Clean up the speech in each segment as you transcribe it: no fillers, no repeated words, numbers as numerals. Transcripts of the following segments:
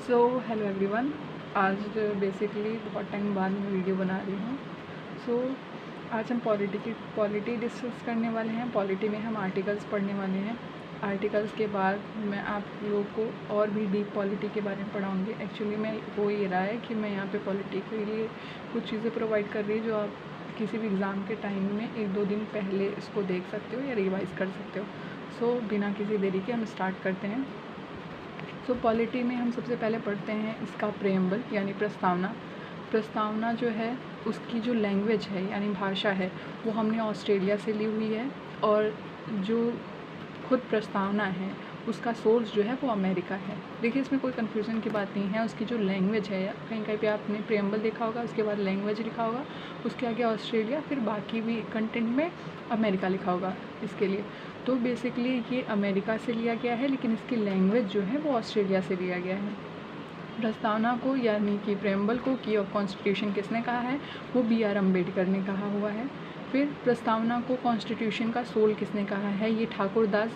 Hello everyone. आज basically बहुत time बाद मैं वीडियो बना रही हूँ। आज हम पॉलिटी डिस्कस करने वाले हैं। पॉलिटी में हम आर्टिकल्स पढ़ने वाले हैं। आर्टिकल्स के बाद मैं आप लोगों को और भी डीप पॉलिटी के बारे में पढ़ाऊँगी। एक्चुअली मैं हो ये रहा है कि मैं यहाँ पे पॉलिटी के लिए कुछ चीज़ें प्रोवाइड कर रही हूँ जो आप किसी भी एग्ज़ाम के टाइम में 1-2 दिन पहले इसको देख सकते हो या रिवाइज़ कर सकते हो। बिना किसी देरी के हम स्टार्ट करते हैं। पॉलिटी में हम सबसे पहले पढ़ते हैं इसका प्रेम्बल यानी प्रस्तावना। प्रस्तावना जो है उसकी जो लैंग्वेज है यानी भाषा है वो हमने ऑस्ट्रेलिया से ली हुई है, और जो खुद प्रस्तावना है उसका सोर्स जो है वो अमेरिका है। देखिए इसमें कोई कन्फ्यूज़न की बात नहीं है। उसकी जो लैंग्वेज है, कहीं कहीं पे आपने प्रेम्बल देखा होगा, उसके बाद लैंग्वेज लिखा होगा, उसके आगे ऑस्ट्रेलिया, फिर बाकी भी कंटेंट में अमेरिका लिखा होगा इसके लिए। तो बेसिकली ये अमेरिका से लिया गया है, लेकिन इसकी लैंग्वेज जो है वो ऑस्ट्रेलिया से लिया गया है। प्रस्तावना को यानी कि प्रेम्बल को की ऑफ कॉन्स्टिट्यूशन किसने कहा है? वो B.R. अम्बेडकर ने कहा हुआ है। फिर प्रस्तावना को कॉन्स्टिट्यूशन का सोल किसने कहा है? ये ठाकुर दास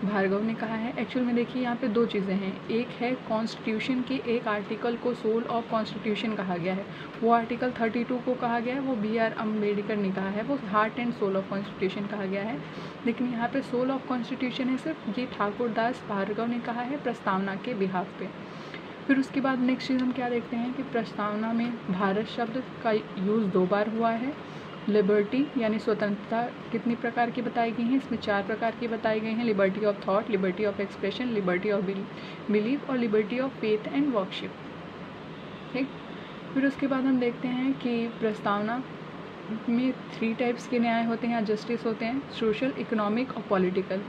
भार्गव ने कहा है। एक्चुअल में देखिए यहाँ पे दो चीज़ें हैं। एक है कॉन्स्टिट्यूशन के एक आर्टिकल को सोल ऑफ कॉन्स्टिट्यूशन कहा गया है, वो आर्टिकल 32 को कहा गया है, वो B.R. अम्बेडकर ने कहा है, वो heart and soul of constitution कहा गया है। लेकिन यहाँ पे सोल ऑफ कॉन्स्टिट्यूशन है सिर्फ ये ठाकुर दास भार्गव ने कहा है प्रस्तावना के बिहाफ पे। फिर उसके बाद नेक्स्ट चीज़ हम क्या देखते हैं कि प्रस्तावना में भारत शब्द का यूज़ 2 बार हुआ है। लिबर्टी यानी स्वतंत्रता कितनी प्रकार की बताई गई हैं? इसमें 4 प्रकार की बताई गई हैं। Liberty of thought, liberty of expression, liberty of belief और liberty of faith and worship. ठीक। फिर उसके बाद हम देखते हैं कि प्रस्तावना में 3 टाइप्स के न्याय होते हैं या जस्टिस होते हैं, सोशल, इकोनॉमिक और पॉलिटिकल।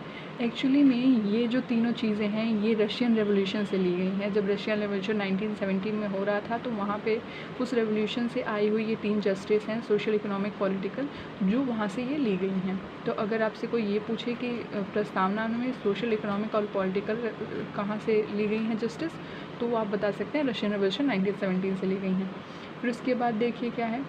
एक्चुअली में ये जो तीनों चीज़ें हैं ये रशियन रेवोल्यूशन से ली गई हैं। जब रशियन रेवोल्यूशन 1917 में हो रहा था तो वहाँ पे उस रेवोल्यूशन से आई हुई ये 3 जस्टिस हैं, सोशल, इकोनॉमिक, पॉलिटिकल, जो वहाँ से ये ली गई हैं। तो अगर आपसे कोई ये पूछे कि प्रस्तावना में सोशल, इकोनॉमिक और पॉलिटिकल कहाँ से ली गई हैं जस्टिस, तो वो आप बता सकते हैं रशियन रेवोल्यूशन 1917 से ली गई हैं। फिर उसके बाद देखिए क्या है,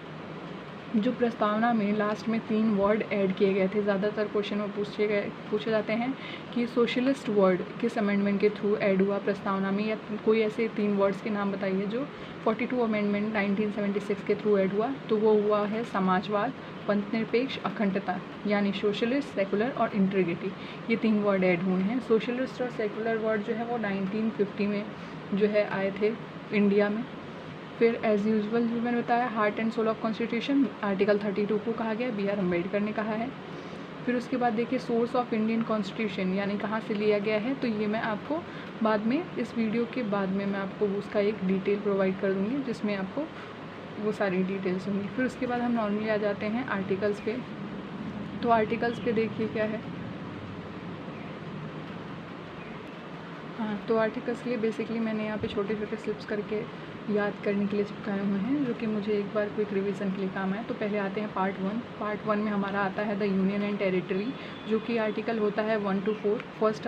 जो प्रस्तावना में लास्ट में 3 वर्ड ऐड किए गए थे। ज़्यादातर क्वेश्चन में पूछे जाते हैं कि सोशलिस्ट वर्ड किस अमेंडमेंट के थ्रू ऐड हुआ प्रस्तावना में, या कोई ऐसे 3 वर्ड्स के नाम बताइए जो 42 अमेंडमेंट 1976 के थ्रू ऐड हुआ। तो वो हुआ है समाजवाद, पंथनिरपेक्ष, अखंडता, यानी सोशलिस्ट, सेकुलर और इंटीग्रिटी। ये 3 वर्ड ऐड हुए हैं। सोशलिस्ट और सेकुलर वर्ड जो है वो 1950 में जो है आए थे इंडिया में। फिर एज़ यूजुअल जो मैंने बताया, heart and soul of constitution article 32 को कहा गया, B.R. अम्बेडकर ने कहा है। फिर उसके बाद देखिए सोर्स ऑफ इंडियन कॉन्स्टिट्यूशन यानी कहाँ से लिया गया है, तो ये मैं आपको बाद में इस वीडियो के बाद में मैं आपको उसका एक डिटेल प्रोवाइड कर दूँगी जिसमें आपको वो सारी डिटेल्स होंगी। फिर उसके बाद हम नॉर्मली आ जाते हैं आर्टिकल्स पे। तो आर्टिकल्स पे देखिए क्या है, हाँ, तो आर्टिकल्स के लिए बेसिकली मैंने यहाँ पे छोटे छोटे स्लिप्स करके याद करने के लिए चिपकाए हुए हैं, जो कि मुझे एक बार क्विक रिवीजन के लिए काम है। तो पहले आते हैं पार्ट 1। पार्ट 1 में हमारा आता है द यूनियन एंड टेरिटरी, जो कि आर्टिकल होता है 1 to 4। फर्स्ट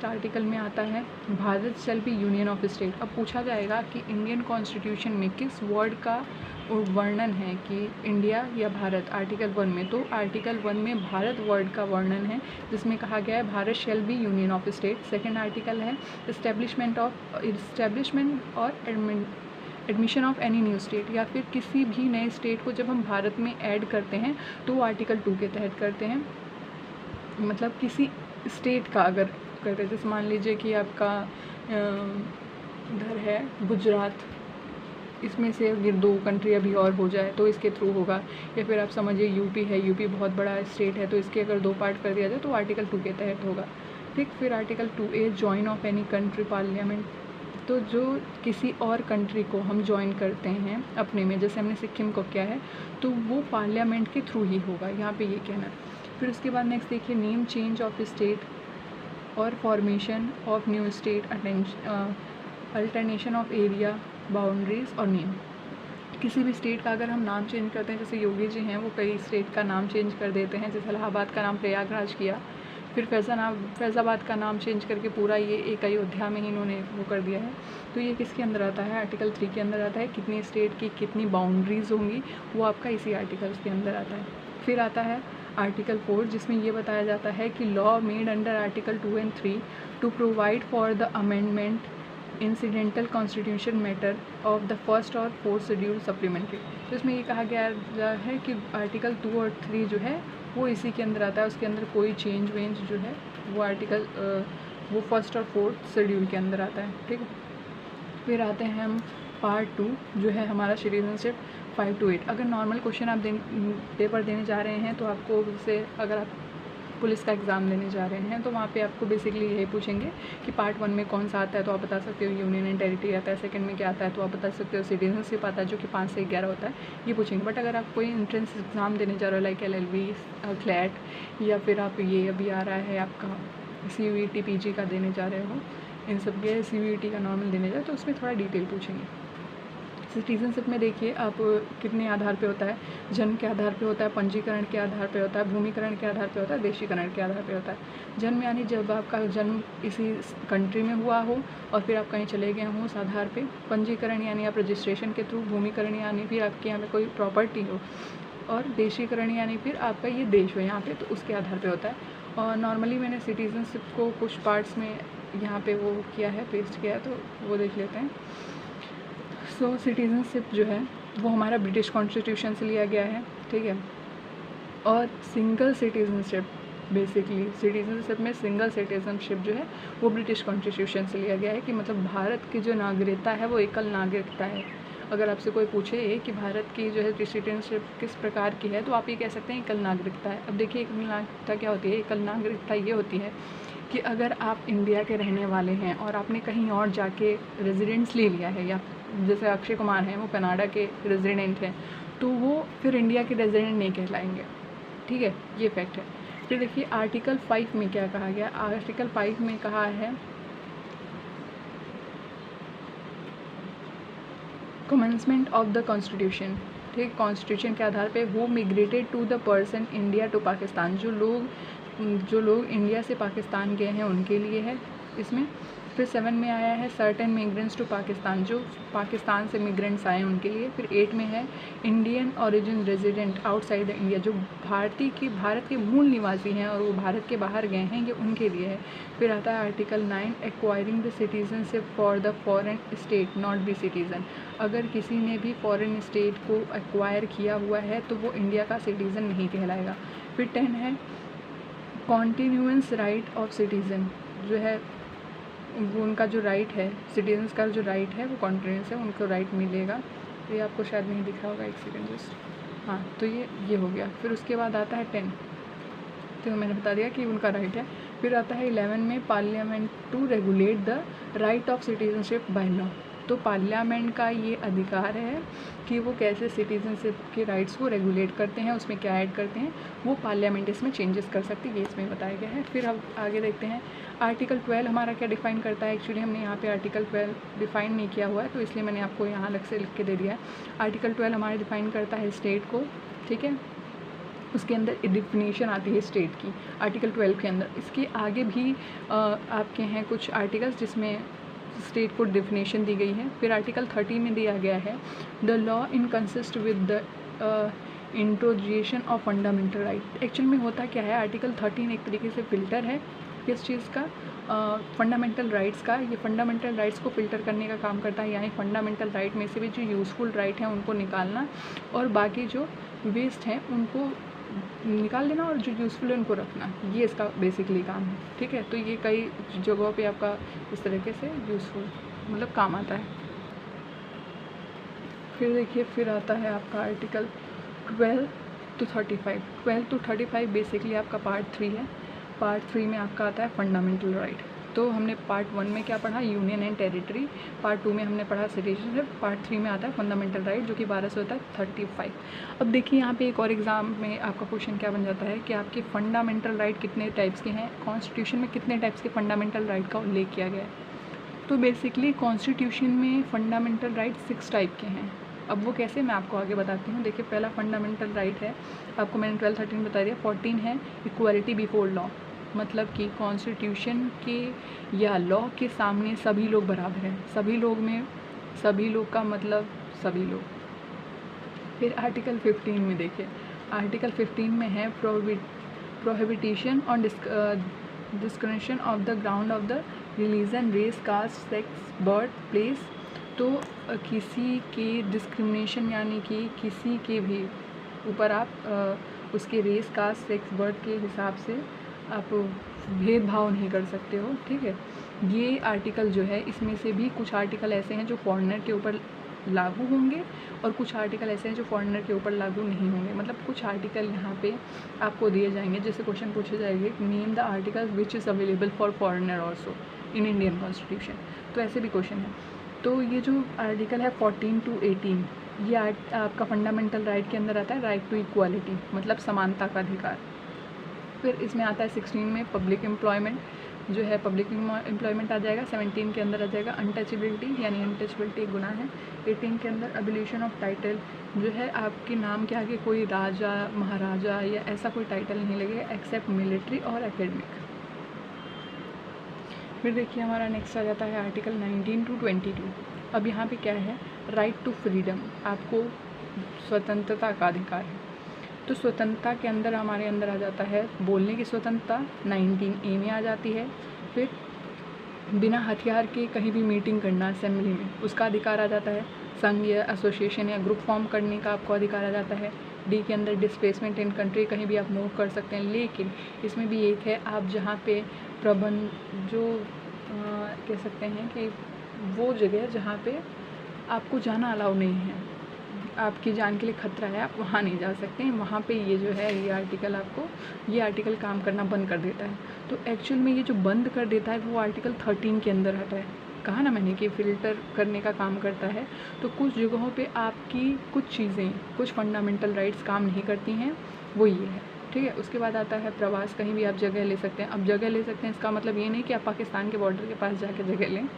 आर्टिकल में आता है Bharat shall be union of state. अब पूछा जाएगा कि इंडियन कॉन्स्टिट्यूशन में किस वर्ड का वर्णन है कि इंडिया या भारत, आर्टिकल 1 में। तो आर्टिकल 1 में भारत वर्ड का वर्णन है जिसमें कहा गया है Bharat shall be union of state. Second article है इस्टेब्लिशमेंट और admission of any new state, या फिर किसी भी नए स्टेट को जब हम भारत में ऐड करते हैं तो वो आर्टिकल 2 के तहत करते हैं। मतलब किसी स्टेट का अगर करते हैं, जैसे मान लीजिए कि आपका इधर है गुजरात, इसमें से अगर 2 कंट्री अभी और हो जाए तो इसके थ्रू होगा। या फिर आप समझिए यूपी है, यूपी बहुत बड़ा स्टेट है, तो इसके अगर 2 पार्ट कर दिया जाए तो आर्टिकल 2 के तहत होगा। ठीक। फिर article 2A join of any country parliament. तो जो किसी और कंट्री को हम ज्वाइन करते हैं अपने में, जैसे हमने सिक्किम को किया है, तो वो पार्लियामेंट के थ्रू ही होगा, यहाँ पे ये कहना। फिर उसके बाद नेक्स्ट देखिए नेम चेंज ऑफ स्टेट और formation of new state, alternation of area, boundaries और नेम। किसी भी स्टेट का अगर हम नाम चेंज करते हैं, जैसे योगी जी हैं वो कई स्टेट का नाम चेंज कर देते हैं, जैसे इलाहाबाद का नाम प्रयागराज किया, फिर फैज़ाबाद का नाम चेंज करके पूरा ये एक अयोध्या में ही इन्होंने वो कर दिया है। तो ये किसके अंदर आता है? आर्टिकल 3 के अंदर आता है। कितनी स्टेट की कितनी बाउंड्रीज़ होंगी वो आपका इसी आर्टिकल्स के अंदर आता है। फिर आता है आर्टिकल 4, जिसमें ये बताया जाता है कि law made under article 2 and 3 to provide for the amendment incidental constitution matter of the first और फोर्थ शेड्यूल सप्लीमेंट्री। तो इसमें ये कहा गया है कि आर्टिकल 2 और 3 जो है वो इसी के अंदर आता है, उसके अंदर कोई चेंज वेंज जो है वो आर्टिकल वो फर्स्ट और फोर्थ शेड्यूल के अंदर आता है, ठीक है। फिर आते हैं हम पार्ट 2 जो है हमारा सिटीजनशिप 5 to 8। अगर नॉर्मल क्वेश्चन आप पेपर देने जा रहे हैं तो आपको जैसे अगर आप पुलिस का एग्ज़ाम देने जा रहे हैं तो वहाँ पे आपको बेसिकली यही पूछेंगे कि पार्ट 1 में कौन सा आता है, तो आप बता सकते हो यूनियन एंड टेरिटरी आता है। सेकंड में क्या आता है तो आप बता सकते हो सिटीजनशिप आता है जो कि 5 से 11 होता है, ये पूछेंगे। बट अगर आप कोई एंट्रेंस एग्ज़ाम देने जा रहे हो लाइक LLB, क्लैट, या फिर आप ये अभी आ रहा है आपका CUET PG का देने जा रहे हो, इन सब के CUET का नॉर्मल देने जा रहे हो तो उसमें थोड़ा डिटेल पूछेंगे। सिटीजनशिप में देखिए आप कितने आधार पे होता है, जन्म के आधार पे होता है, पंजीकरण के आधार पे होता है, भूमिकरण के आधार पे होता है, देशीकरण के आधार पे होता है। जन्म यानी जब आपका जन्म इसी कंट्री में हुआ हो और फिर आप कहीं चले गए हों उस आधार पे। पंजीकरण यानी आप रजिस्ट्रेशन के थ्रू, भूमिकरण यानी फिर आपके यहाँ पे कोई प्रॉपर्टी हो, और देशीकरण यानी फिर आपका ये देश हो यहाँ पे, तो उसके आधार पे होता है। और नॉर्मली मैंने सिटीजनशिप को कुछ पार्ट्स में यहाँ पे वो किया है, पेस्ट किया है, तो वो देख लेते हैं। सो सिटीजनशिप जो है वो हमारा ब्रिटिश कॉन्स्टिट्यूशन से लिया गया है, ठीक है। और सिंगल सिटीजनशिप, बेसिकली सिटीजनशिप में सिंगल सिटीजनशिप जो है वो ब्रिटिश कॉन्स्टिट्यूशन से लिया गया है कि मतलब भारत की जो नागरिकता है वो एकल नागरिकता है। अगर आपसे कोई पूछे कि भारत की जो है सिटीजनशिप किस प्रकार की है तो आप ये कह सकते हैं एकल नागरिकता है। अब देखिए एकल नागरिकता क्या होती है। एकल नागरिकता ये होती है कि अगर आप इंडिया के रहने वाले हैं और आपने कहीं और जाके रेजिडेंस ले लिया है, या जैसे अक्षय कुमार हैं वो कनाडा के रेजिडेंट हैं, तो वो फिर इंडिया के रेजिडेंट नहीं कहलाएंगे, ठीक है, ये फैक्ट है। फिर देखिए आर्टिकल 5 में क्या कहा गया। आर्टिकल 5 में कहा है कमेंसमेंट ऑफ द कॉन्स्टिट्यूशन, ठीक। कॉन्स्टिट्यूशन के आधार पे who migrated to the person India to Pakistan, जो लोग इंडिया से पाकिस्तान गए हैं उनके लिए है इसमें। फिर 7 में आया है सर्टेन मिग्रेंट्स टू पाकिस्तान, जो पाकिस्तान से मिग्रेंट्स आए हैं उनके लिए। फिर 8 में है Indian origin resident outside the India, जो भारत के मूल निवासी हैं और वो भारत के बाहर गए हैं, ये उनके लिए है। फिर आता है article 9 acquiring the citizenship for the foreign state not be citizen, अगर किसी ने भी फॉरेन स्टेट को एक्वायर किया हुआ है तो वो इंडिया का सिटीज़न नहीं कहलाएगा। फिर 10 है कॉन्टीन्यूएंस राइट ऑफ सिटीज़न, जो है वो उनका जो राइट है, सिटीजन्स का जो राइट है वो कॉन्टीन्यूएंस है, उनको राइट मिलेगा। तो ये आपको शायद नहीं दिख रहा होगा, एक सेकेंड जस्ट, हाँ, तो ये हो गया। फिर उसके बाद आता है 10, तो मैंने बता दिया कि उनका राइट है। फिर आता है 11 में parliament to regulate the right of citizenship by law, तो पार्लियामेंट का ये अधिकार है कि वो कैसे सिटीजनशिप के राइट्स को रेगुलेट करते हैं, उसमें क्या ऐड करते हैं, वो पार्लियामेंट इसमें चेंजेस कर सकती है, ये इसमें बताया गया है। फिर अब आगे देखते हैं आर्टिकल 12 हमारा क्या डिफ़ाइन करता है। एक्चुअली हमने यहाँ पे आर्टिकल 12 डिफ़ाइन नहीं किया हुआ है, तो इसलिए मैंने आपको यहाँ अलग से लिख के दे दिया है। आर्टिकल 12 हमारा डिफ़ाइन करता है स्टेट को, ठीक है, उसके अंदर डिफिनीशन आती है स्टेट की आर्टिकल 12 के अंदर। इसके आगे भी आपके हैं कुछ आर्टिकल्स जिसमें स्टेट को डिफिनेशन दी गई है। फिर आर्टिकल 30 में दिया गया है the law in consist with the derogation of fundamental right. Actual में होता क्या है, आर्टिकल 13 एक तरीके से फ़िल्टर है किस चीज़ का, फंडामेंटल राइट्स का। ये फंडामेंटल राइट्स को फ़िल्टर करने का काम करता है, यानी फंडामेंटल राइट में से भी जो यूज़फुल राइट हैं उनको निकालना और बाकी जो वेस्ट हैं उनको निकाल देना और जो यूज़फुल है उनको रखना, ये इसका बेसिकली काम है, ठीक है। तो ये कई जगहों पे आपका इस तरीके से यूज़फुल मतलब काम आता है। फिर देखिए फिर आता है आपका आर्टिकल 12 to 35। 12 to 35 बेसिकली आपका पार्ट 3 है। पार्ट 3 में आपका आता है फंडामेंटल राइट। तो हमने पार्ट 1 में क्या पढ़ा, यूनियन एंड टेरिटरी। पार्ट 2 में हमने पढ़ा सिटीजनशिप। पार्ट 3 में आता है फंडामेंटल राइट, जो कि 12 से होता है 35। अब देखिए यहाँ पे एक और एग्ज़ाम में आपका क्वेश्चन क्या बन जाता है कि आपके फंडामेंटल राइट कितने टाइप्स के हैं, कॉन्स्टिट्यूशन में कितने टाइप्स के फंडामेंटल राइट का उल्लेख किया गया है। तो बेसिकली कॉन्स्टिट्यूशन में फंडामेंटल राइट 6 टाइप के हैं। अब वो कैसे, मैं आपको आगे बताती हूँ। देखिए पहला फंडामेंटल राइट है, आपको मैंने 12-13 बता दिया। 14 है इक्वालिटी बिफोर लॉ, मतलब कि कॉन्स्टिट्यूशन के या लॉ के सामने सभी लोग बराबर हैं। सभी लोग में सभी लोग का मतलब सभी लोग। फिर आर्टिकल 15 में देखिए, आर्टिकल 15 में है prohibition on discrimination of the ground of the religion, race, caste, sex, birth place. तो किसी के डिस्क्रिमिनेशन यानी कि किसी के भी ऊपर आप उसके रेस, कास्ट, सेक्स, बर्थ के हिसाब से आप भेदभाव नहीं कर सकते हो, ठीक है। ये आर्टिकल जो है, इसमें से भी कुछ आर्टिकल ऐसे हैं जो फॉरेनर के ऊपर लागू होंगे और कुछ आर्टिकल ऐसे हैं जो फॉरेनर के ऊपर लागू नहीं होंगे। मतलब कुछ आर्टिकल यहाँ पे आपको दिए जाएंगे, जैसे क्वेश्चन पूछे जाएंगे, name the article which is available for foreigner also in Indian constitution, तो ऐसे भी क्वेश्चन है। तो ये जो आर्टिकल है 14 to 18, ये आपका फंडामेंटल राइट के अंदर आता है, राइट टू इक्वालिटी, मतलब समानता का अधिकार। फिर इसमें आता है 16 में पब्लिक एम्प्लॉयमेंट, जो है पब्लिक एम्प्लॉयमेंट आ जाएगा। 17 के अंदर आ जाएगा अनटचेबिलिटी, यानी अनटचेबिलिटी एक गुनाह है। 18 के अंदर एबोलिशन ऑफ टाइटल, जो है आपके नाम के आगे कोई राजा, महाराजा या ऐसा कोई टाइटल नहीं लगेगा एक्सेप्ट मिलिट्री और एकेडमिक। फिर देखिए हमारा नेक्स्ट आ जाता है आर्टिकल 19 to 22। अब यहाँ पे क्या है, राइट टू फ्रीडम, आपको स्वतंत्रता का अधिकार है। तो स्वतंत्रता के अंदर हमारे अंदर आ जाता है बोलने की स्वतंत्रता, 19A में आ जाती है। फिर बिना हथियार के कहीं भी मीटिंग करना असेंबली में, उसका अधिकार आ जाता है। संघ या एसोसिएशन या ग्रुप फॉर्म करने का आपको अधिकार आ जाता है। डी के अंदर डिस्प्लेसमेंट इन कंट्री, कहीं भी आप मूव कर सकते हैं, लेकिन इसमें भी एक है, आप जहाँ पे प्रबंध जो कह सकते हैं कि वो जगह जहाँ पे आपको जाना अलाउ नहीं है, आपकी जान के लिए खतरा है, आप वहाँ नहीं जा सकते हैं, वहाँ पे ये जो है ये आर्टिकल काम करना बंद कर देता है। तो एक्चुअल में ये जो बंद कर देता है वो आर्टिकल 13 के अंदर आता है। कहा ना मैंने कि फ़िल्टर करने का काम करता है। तो कुछ जगहों पे आपकी कुछ चीज़ें, कुछ फंडामेंटल राइट्स काम नहीं करती हैं, वो ये है, ठीक है। उसके बाद आता है प्रवास, कहीं भी आप जगह ले सकते हैं। अब जगह ले सकते हैं इसका मतलब ये नहीं कि आप पाकिस्तान के बॉर्डर के पास जाके जगह लें,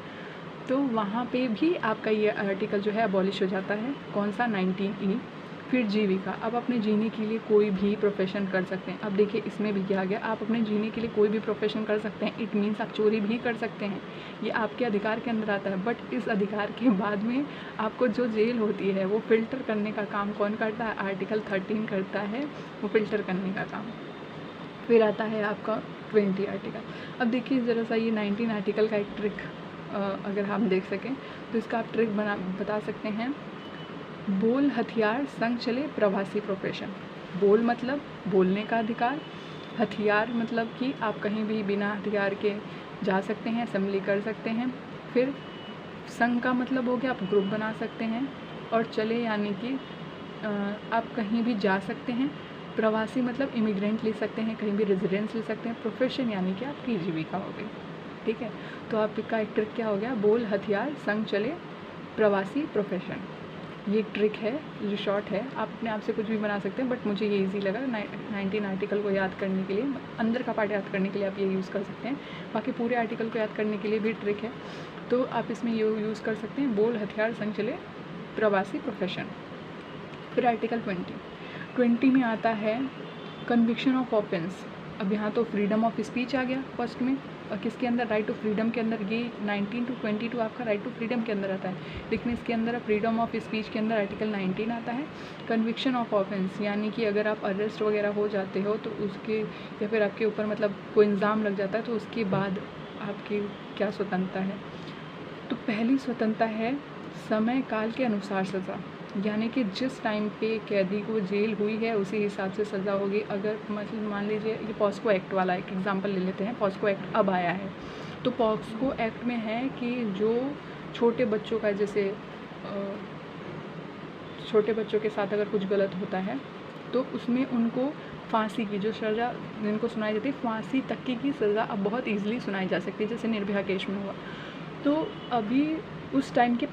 तो वहाँ पे भी आपका ये आर्टिकल जो है अबॉलिश हो जाता है। कौन सा, 19E। फिर जीविका, अब अपने जीने के लिए कोई भी प्रोफेशन कर सकते हैं। अब देखिए इसमें भी क्या आ गया, आप अपने जीने के लिए कोई भी प्रोफेशन कर सकते हैं। इट मीन्स आप चोरी भी कर सकते हैं, ये आपके अधिकार के अंदर आता है। बट इस अधिकार के बाद में आपको जो जेल होती है वो फ़िल्टर करने का काम कौन करता है, आर्टिकल 13 करता है, वो फ़िल्टर करने का काम। फिर आता है आपका 20 आर्टिकल। अब देखिए ज़रा सा ये 19 आर्टिकल का एक ट्रिक अगर हम देख सकें तो इसका आप ट्रिक बता सकते हैं। बोल हथियार संग चले प्रवासी प्रोफेशन। बोल मतलब बोलने का अधिकार, हथियार मतलब कि आप कहीं भी बिना हथियार के जा सकते हैं, असेंबली कर सकते हैं। फिर संघ का मतलब हो गया आप ग्रुप बना सकते हैं, और चले यानी कि आप कहीं भी जा सकते हैं। प्रवासी मतलब इमिग्रेंट ले सकते हैं, कहीं भी रेजिडेंस ले सकते हैं। प्रोफेशन यानी कि आपकी जीविका हो गई, ठीक है। तो आपका एक ट्रिक क्या हो गया, बोल हथियार संग चले प्रवासी प्रोफेशन। ये एक ट्रिक है जो शॉर्ट है, आप अपने आप से कुछ भी बना सकते हैं, बट मुझे ये इजी लगा। 19 आर्टिकल को याद करने के लिए, अंदर का पार्ट याद करने के लिए आप ये यूज़ कर सकते हैं। बाकी पूरे आर्टिकल को याद करने के लिए भी ट्रिक है, तो आप इसमें ये यूज़ कर सकते हैं, बोल हथियार संग चले प्रवासी प्रोफेशन। फिर आर्टिकल 20 में आता है कन्विक्शन ऑफ ऑफेंस। अब यहाँ तो फ्रीडम ऑफ स्पीच आ गया फर्स्ट में, और किसके अंदर, राइट टू फ्रीडम के अंदर। ये 19 to 22 आपका राइट टू फ्रीडम के अंदर आता है, लेकिन इसके अंदर फ्रीडम ऑफ स्पीच के अंदर आर्टिकल 19 आता है। कन्विक्शन ऑफ ऑफेंस यानी कि अगर आप अरेस्ट वगैरह हो जाते हो तो उसके, या फिर आपके ऊपर मतलब कोई इल्ज़ाम लग जाता है, तो उसके बाद आपकी क्या स्वतंत्रता है। तो पहली स्वतंत्रता है समय काल के अनुसार सज़ा, यानी कि जिस टाइम पे कैदी को जेल हुई है उसी हिसाब से सज़ा होगी। अगर मतलब मान लीजिए ये पॉस्को एक्ट वाला एक एग्जांपल ले लेते हैं। पॉस्को एक्ट अब आया है, तो पॉस्को एक्ट में है कि जो छोटे बच्चों का, जैसे छोटे बच्चों के साथ अगर कुछ गलत होता है तो उसमें उनको फांसी की जो सज़ा जिनको सुनाई जाती है, फांसी तक की सज़ा अब बहुत ईजिली सुनाई जा सकती है, जैसे निर्भया केस में हुआ। तो अभी उस टाइम के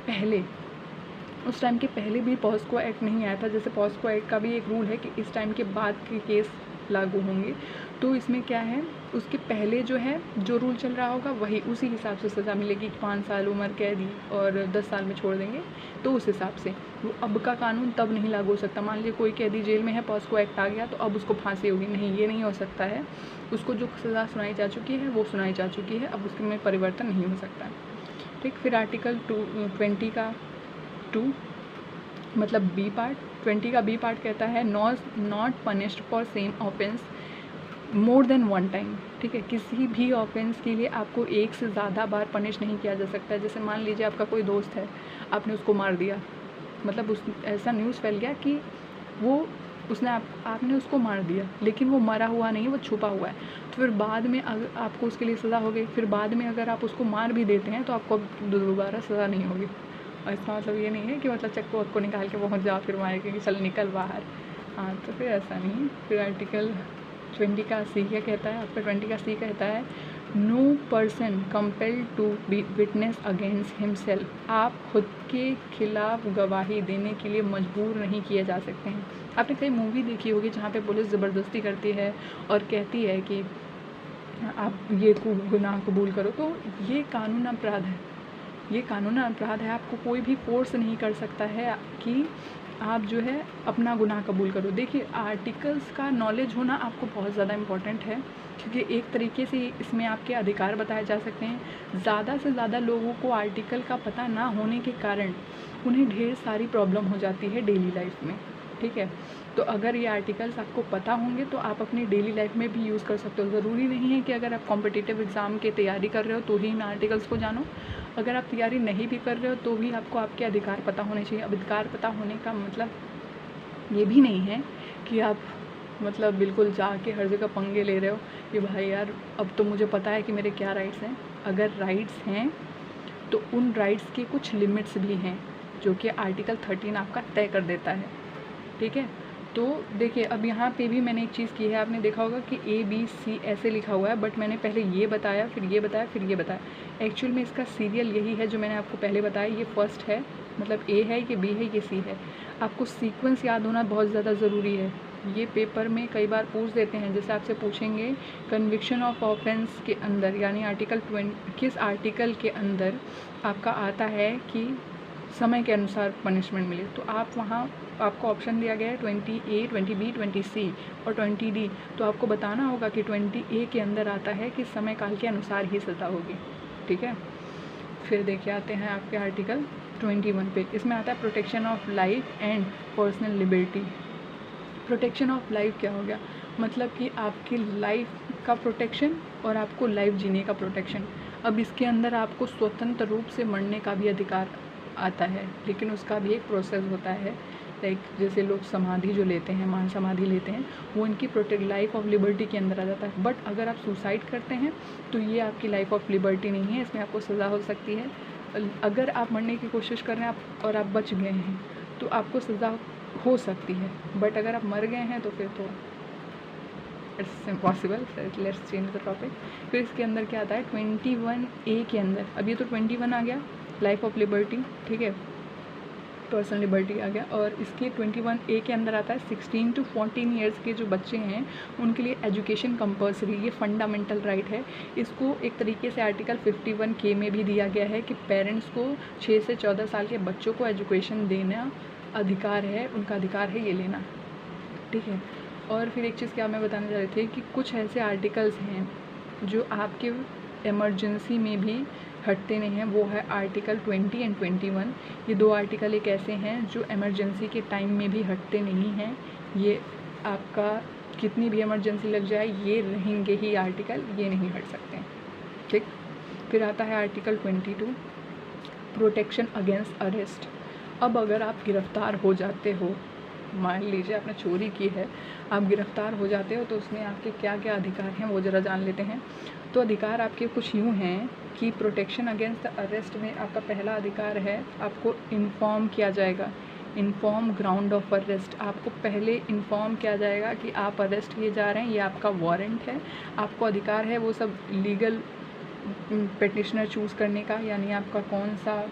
पहले भी पॉस्को एक्ट नहीं आया था। जैसे पॉस्को एक्ट का भी एक रूल है कि इस टाइम के बाद के केस लागू होंगे, तो इसमें क्या है, उसके पहले जो है जो रूल चल रहा होगा वही, उसी हिसाब से सज़ा मिलेगी। 5 साल उम्र कैदी और 10 साल में छोड़ देंगे, तो उस हिसाब से वो अब का कानून तब नहीं लागू हो सकता। मान लीजिए कोई कैदी जेल में है, पॉस्को एक्ट आ गया तो अब उसको फांसी होगी, नहीं, ये नहीं हो सकता है। उसको जो सज़ा सुनाई जा चुकी है वो सुनाई जा चुकी है, अब उसमें परिवर्तन नहीं हो सकता है, ठीक। फिर आर्टिकल 20 का 2 मतलब बी पार्ट, 20 का बी पार्ट कहता है not punished for same offence more than one time, ठीक है। किसी भी ऑफेंस के लिए आपको एक से ज़्यादा बार पनिश नहीं किया जा सकता है। जैसे मान लीजिए आपका कोई दोस्त है, आपने उसको मार दिया, मतलब उस ऐसा न्यूज़ फैल गया कि वो उसने आपने उसको मार दिया, लेकिन वो मरा हुआ नहीं, वो छुपा हुआ है। तो फिर बाद में अगर आपको उसके लिए सज़ा हो गई, फिर बाद में अगर आप उसको मार भी देते हैं तो आपको दोबारा सज़ा नहीं होगी। और इसका मतलब ये नहीं है कि मतलब चक्कू वक्कू निकाल के पहुँच जाओ फिर मारेंगे कि चल निकल बाहर। हाँ, तो फिर ऐसा नहीं। फिर आर्टिकल 20 का सी क्या कहता है, आपका 20 का सी कहता है no person compelled to be witness against himself. आप खुद के खिलाफ गवाही देने के लिए मजबूर नहीं किए जा सकते हैं। आपने कई मूवी देखी होगी जहाँ पे पुलिस ज़बरदस्ती करती है और कहती है कि आप ये गुनाह कबूल करो, तो ये कानून अपराध है, ये कानून अपराध है। आपको कोई भी फोर्स नहीं कर सकता है कि आप जो है अपना गुनाह कबूल करो। देखिए, आर्टिकल्स का नॉलेज होना आपको बहुत ज़्यादा इम्पॉर्टेंट है, क्योंकि एक तरीके से इसमें आपके अधिकार बताए जा सकते हैं। ज़्यादा से ज़्यादा लोगों को आर्टिकल का पता ना होने के कारण उन्हें ढेर सारी प्रॉब्लम हो जाती है डेली लाइफ में, ठीक है। तो अगर ये आर्टिकल्स आपको पता होंगे तो आप अपनी डेली लाइफ में भी यूज़ कर सकते हो। ज़रूरी नहीं है कि अगर आप कॉम्पिटिटिव एग्ज़ाम की तैयारी कर रहे हो तो ही इन आर्टिकल्स को जानो। अगर आप तैयारी नहीं भी कर रहे हो तो भी आपको आपके अधिकार पता होने चाहिए। अब अधिकार पता होने का मतलब ये भी नहीं है कि आप मतलब बिल्कुल जाके हर जगह पंगे ले रहे हो कि भाई यार अब तो मुझे पता है कि मेरे क्या राइट्स हैं। अगर राइट्स हैं तो उन राइट्स के कुछ लिमिट्स भी हैं जो कि आर्टिकल 13 आपका तय कर देता है, ठीक है। तो देखिए, अब यहाँ पे भी मैंने एक चीज़ की है, आपने देखा होगा कि ABC ऐसे लिखा हुआ है, बट मैंने पहले ये बताया, फिर ये बताया, फिर ये बताया। एक्चुअल में इसका सीरियल यही है जो मैंने आपको पहले बताया। ये फर्स्ट है, मतलब A है, ये B है, ये C है। आपको सीक्वेंस याद होना बहुत ज़्यादा ज़रूरी है। ये पेपर में कई बार पूछ देते हैं, जैसे आपसे पूछेंगे कन्विक्शन ऑफ ऑफेंस के अंदर, यानी आर्टिकल 20 किस आर्टिकल के अंदर आपका आता है कि समय के अनुसार पनिशमेंट मिले, तो आप वहाँ आपको ऑप्शन दिया गया है 20A, 20B, 20C और 20D। तो आपको बताना होगा कि 20A के अंदर आता है कि समय काल के अनुसार ही सज़ा होगी, ठीक है। फिर देखिए आते हैं आपके आर्टिकल 21 पे। इसमें आता है protection of life and personal liberty. Protection of life क्या हो गया, मतलब कि आपकी लाइफ का प्रोटेक्शन और आपको लाइफ जीने का प्रोटेक्शन। अब इसके अंदर आपको स्वतंत्र रूप से मरने का भी अधिकार आता है, लेकिन उसका भी एक प्रोसेस होता है। लाइक जैसे लोग समाधि जो लेते हैं, मान समाधि लेते हैं, वो इनकी प्रोटेक्ट लाइफ ऑफ लिबर्टी के अंदर आ जाता है। बट अगर आप सुसाइड करते हैं तो ये आपकी लाइफ ऑफ लिबर्टी नहीं है, इसमें आपको सज़ा हो सकती है। अगर आप मरने की कोशिश कर रहे हैं और आप बच गए हैं तो आपको सज़ा हो सकती है, बट अगर आप मर गए हैं तो फिर तो it's impossible. Let's change the topic. फिर इसके अंदर क्या आता है 21A के अंदर, अब ये तो 21 आ गया लाइफ ऑफ लिबर्टी, ठीक है, पर्सनल लिबर्टी आ गया। और इसके 21A के अंदर आता है 16 to 14 ईयर्स के जो बच्चे हैं उनके लिए एजुकेशन कंपलसरी, ये फंडामेंटल राइट है। इसको एक तरीके से आर्टिकल 51K में भी दिया गया है कि पेरेंट्स को 6 से 14 साल के बच्चों को एजुकेशन देना अधिकार है, उनका अधिकार है ये लेना, ठीक है। और फिर एक चीज़ क्या मैं बताने जा रही थी कि कुछ ऐसे आर्टिकल्स हैं जो आपके इमरजेंसी में भी हटते नहीं हैं, वो है आर्टिकल 20 एंड 21। ये दो आर्टिकल एक ऐसे हैं जो इमरजेंसी के टाइम में भी हटते नहीं हैं। ये आपका कितनी भी इमरजेंसी लग जाए ये रहेंगे ही आर्टिकल, ये नहीं हट सकते हैं, ठीक। फिर आता है आर्टिकल 22 प्रोटेक्शन अगेंस्ट अरेस्ट। अब अगर आप गिरफ़्तार हो जाते हो, मान लीजिए आपने चोरी की है, आप गिरफ़्तार हो जाते हो, तो उसमें आपके क्या क्या अधिकार हैं वो ज़रा जान लेते हैं। तो अधिकार आपके कुछ यूँ हैं कि प्रोटेक्शन अगेंस्ट अरेस्ट में आपका पहला अधिकार है, आपको इन्फॉर्म किया जाएगा, इन्फॉर्म ग्राउंड ऑफ अरेस्ट। आपको पहले इन्फॉर्म किया जाएगा कि आप अरेस्ट किए जा रहे हैं, ये आपका वारंट है। आपको अधिकार है वो सब लीगल पेटिशनर चूज़ करने का, यानी आपका कौन सा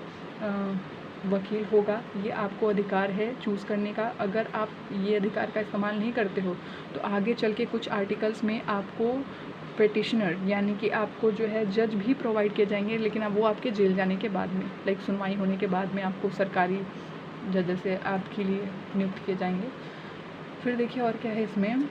वकील होगा, ये आपको अधिकार है चूज़ करने का। अगर आप ये अधिकार का इस्तेमाल नहीं करते हो तो आगे चल के कुछ आर्टिकल्स में आपको पेटिशनर यानी कि आपको जो है जज भी प्रोवाइड किए जाएंगे, लेकिन अब वो आपके जेल जाने के बाद में, लाइक सुनवाई होने के बाद में आपको सरकारी जज से आपके लिए नियुक्त किए जाएंगे। फिर देखिए और क्या है इसमें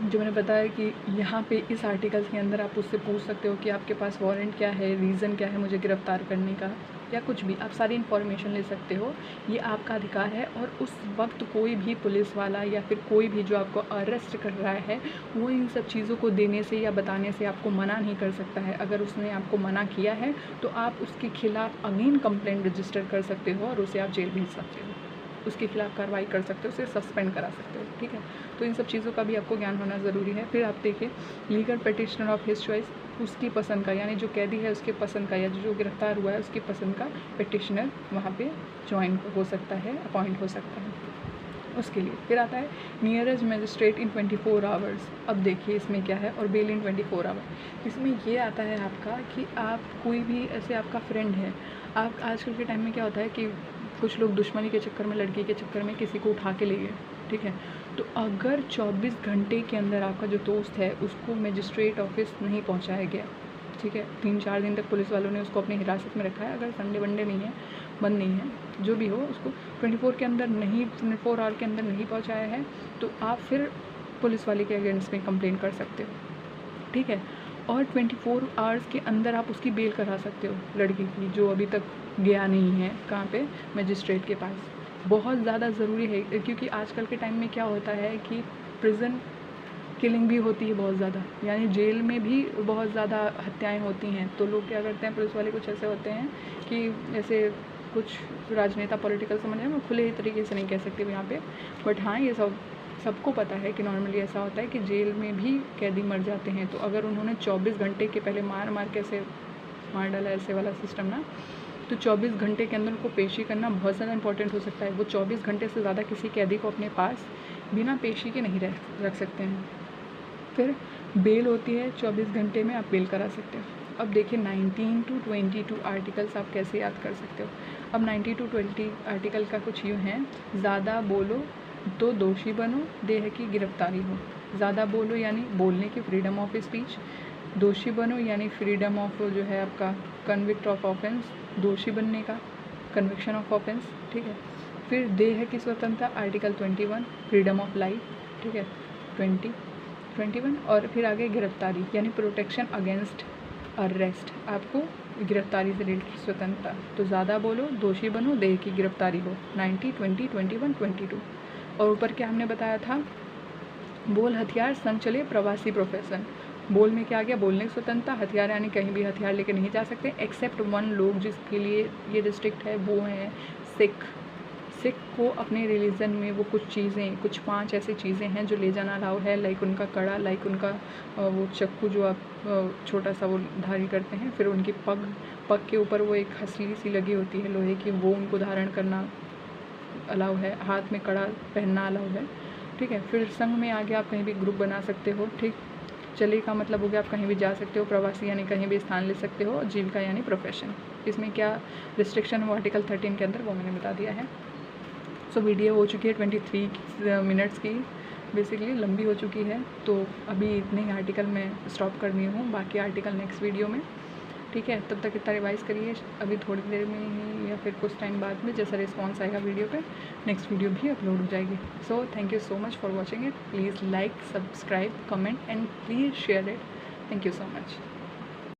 जो मैंने बताया कि यहाँ पे इस आर्टिकल्स के अंदर आप उससे पूछ सकते हो कि आपके पास वारंट क्या है, रीज़न क्या है मुझे गिरफ़्तार करने का, या कुछ भी आप सारी इन्फॉर्मेशन ले सकते हो। ये आपका अधिकार है और उस वक्त कोई भी पुलिस वाला या फिर कोई भी जो आपको अरेस्ट कर रहा है वो इन सब चीज़ों को देने से या बताने से आपको मना नहीं कर सकता है। अगर उसने आपको मना किया है तो आप उसके खिलाफ़ अगेन कंप्लेंट रजिस्टर कर सकते हो और उसे आप जेल भेज सकते हो, उसके खिलाफ़ कार्रवाई कर सकते हो, उसे सस्पेंड करा सकते हो। ठीक है, तो इन सब चीज़ों का भी आपको ज्ञान होना ज़रूरी है। फिर आप देखिए legal petitioner of his choice, उसकी पसंद का, यानी जो कैदी है उसके पसंद का या जो गिरफ्तार हुआ है उसकी पसंद का पिटिशनर वहाँ पे ज्वाइन हो सकता है, अपॉइंट हो सकता है उसके लिए। फिर आता है नियरेस्ट मजिस्ट्रेट इन 24 आवर्स। अब देखिए इसमें क्या है, और बेल इन 24 आवर। इसमें ये आता है आपका कि आप कोई भी ऐसे आपका फ्रेंड है, आप आजकल के टाइम में क्या होता है कि कुछ लोग दुश्मनी के चक्कर में, लड़की के चक्कर में किसी को उठा के ले गए, ठीक है, तो अगर 24 घंटे के अंदर आपका जो दोस्त है उसको मजिस्ट्रेट ऑफिस नहीं पहुंचाया गया, ठीक है, 3-4 दिन तक पुलिस वालों ने उसको अपनी हिरासत में रखा है, अगर संडे वनडे नहीं है, बंद नहीं है, जो भी हो, उसको 24 आवर के अंदर नहीं पहुंचाया है, तो आप फिर पुलिस वाले के अगेंस्ट में कंप्लेंट कर सकते हो, ठीक है। और 24 आवर्स के अंदर आप उसकी बेल करा सकते हो लड़की की, जो अभी तक गया नहीं है कहाँ पे, मजिस्ट्रेट के पास। बहुत ज़्यादा ज़रूरी है, क्योंकि आजकल के टाइम में क्या होता है कि प्रिजन किलिंग भी होती है बहुत ज़्यादा, यानी जेल में भी बहुत ज़्यादा हत्याएं होती हैं। तो लोग क्या करते हैं, पुलिस वाले कुछ ऐसे होते हैं कि जैसे कुछ राजनेता, पॉलिटिकल, समझ रहे हैं, मैं खुले तरीके से नहीं कह सकती यहाँ पे, बट हाँ ये सबको पता है कि नॉर्मली ऐसा होता है कि जेल में भी कैदी मर जाते हैं। तो अगर उन्होंने 24 घंटे के पहले मार के ऐसे मार डाला, ऐसे वाला सिस्टम ना, तो 24 घंटे के अंदर उनको पेशी करना बहुत ज़्यादा इंपॉर्टेंट हो सकता है। वो 24 घंटे से ज़्यादा किसी कैदी को अपने पास बिना पेशी के नहीं रख सकते हैं। फिर बेल होती है 24 घंटे में आप बेल करा सकते हो। अब देखिए 19 to 22 आर्टिकल्स आप कैसे याद कर सकते हो। अब 19 to 20 आर्टिकल का कुछ यूँ है, ज़्यादा बोलो तो दोषी बनो, देह की गिरफ्तारी हो। ज़्यादा बोलो यानी बोलने की फ्रीडम ऑफ स्पीच, दोषी बनो यानी फ्रीडम ऑफ जो है आपका कन्विक्ट ऑफ ऑफेंस, दोषी बनने का, कन्विक्शन ऑफ ऑफेंस, ठीक है। फिर देह की स्वतंत्रता आर्टिकल 21, फ्रीडम ऑफ लाइफ, ठीक है, 21। और फिर आगे गिरफ्तारी यानी प्रोटेक्शन अगेंस्ट अरेस्ट, आपको गिरफ्तारी से रिलेटेड की स्वतंत्रता। तो ज़्यादा बोलो, दोषी बनो, देह की गिरफ्तारी हो, 90, 20, 21, 22। और ऊपर क्या हमने बताया था, बोल हथियार संग चले प्रवासी प्रोफेशन। बोल में क्या आ गया, बोलने की स्वतंत्रता, हथियार यानी कहीं भी हथियार लेकर नहीं जा सकते, एक्सेप्ट 1 लोग जिसके लिए ये रिस्ट्रिक्ट है, वो हैं सिख। सिख को अपने रिलीजन में वो कुछ चीज़ें, कुछ 5 ऐसी चीज़ें हैं जो ले जाना अलाउ है, लाइक उनका कड़ा, लाइक उनका वो चक्कू जो आप छोटा सा वो धारी करते हैं, फिर उनकी पग के ऊपर वो एक हंसली सी लगी होती है लोहे की, वो उनको धारण करना अलाउ है, हाथ में कड़ा पहनना अलाउ है, ठीक है। फिर संघ में आगे आप कहीं भी ग्रुप बना सकते हो, ठीक। चले का मतलब हो गया आप कहीं भी जा सकते हो, प्रवासी यानी कहीं भी स्थान ले सकते हो, जीविका यानी प्रोफेशन। इसमें क्या रिस्ट्रिक्शन है वो आर्टिकल 13 के अंदर, वो मैंने बता दिया है। सो वीडियो हो चुकी है 23 मिनट्स की, बेसिकली लंबी हो चुकी है, तो अभी इतने ही आर्टिकल मैं स्टॉप करनी हूँ, बाकी आर्टिकल नेक्स्ट वीडियो में, ठीक है। तब तक इतना रिवाइज़ करिए, अभी थोड़ी देर में ही या फिर कुछ टाइम बाद में जैसा रिस्पॉन्स आएगा वीडियो पे, नेक्स्ट वीडियो भी अपलोड हो जाएगी। So thank you so much for watching it, please like, subscribe, comment and please share it. Thank you so much.